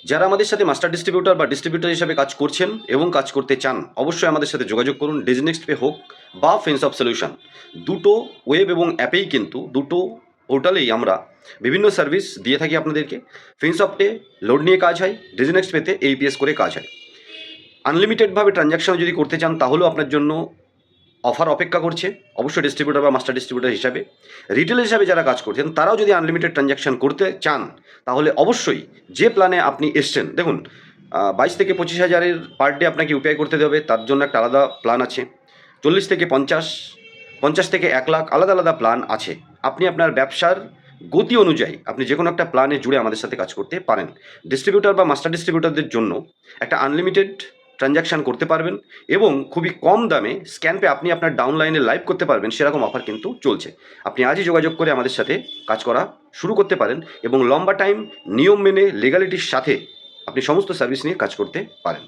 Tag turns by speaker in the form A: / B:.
A: যারা আমাদের সাথে মাস্টার ডিস্ট্রিবিউটর বা ডিস্ট্রিবিউটর হিসাবে কাজ করছেন এবং কাজ করতে চান, অবশ্যই আমাদের সাথে যোগাযোগ করুন। ডিজিনেক্সট পে হোক বা ফিনসফট সলিউশন, দুটো ওয়েব এবং অ্যাপেই কিন্তু দুটো পোর্টালেই আমরা বিভিন্ন সার্ভিস দিয়ে থাকি আপনাদেরকে। ফিনসফটে লোড নিয়ে কাজ হয়, ডিজিনেক্সট পেতে APS করে কাজ হয়। আনলিমিটেডভাবে ট্রানজ্যাকশন যদি করতে চান তাহলেও আপনার জন্য অফার অপেক্ষা করছে, অবশ্যই ডিস্ট্রিবিউটর বা মাস্টার ডিস্ট্রিবিউটর হিসাবে। রিটেল হিসাবে যারা কাজ করছেন তারাও যদি আনলিমিটেড ট্রানজ্যাকশন করতে চান তাহলে অবশ্যই যে প্ল্যানে আপনি এসছেন, দেখুন 22 থেকে 25,000-এর পার ডে আপনাকে ইউপিআই করতে হবে, তার জন্য একটা আলাদা প্ল্যান আছে। 40 থেকে 50, 50 থেকে 1 লাখ আলাদা আলাদা প্ল্যান আছে। আপনি আপনার ব্যবসার গতি অনুযায়ী আপনি যে কোনো একটা প্ল্যানে জুড়ে আমাদের সাথে কাজ করতে পারেন। ডিস্ট্রিবিউটর বা মাস্টার ডিস্ট্রিবিউটরদের জন্য একটা আনলিমিটেড ট্রানজ্যাকশন করতে পারবেন এবং খুবই কম দামে স্ক্যান পে আপনি আপনার ডাউনলাইনে লাইভ করতে পারবেন, সেরকম অফার কিন্তু চলছে। আপনি আজই যোগাযোগ করে আমাদের সাথে কাজ করা শুরু করতে পারেন এবং লম্বা টাইম নিয়ম মেনে লিগ্যালিটির সাথে আপনি সমস্ত সার্ভিস নিয়ে কাজ করতে পারেন।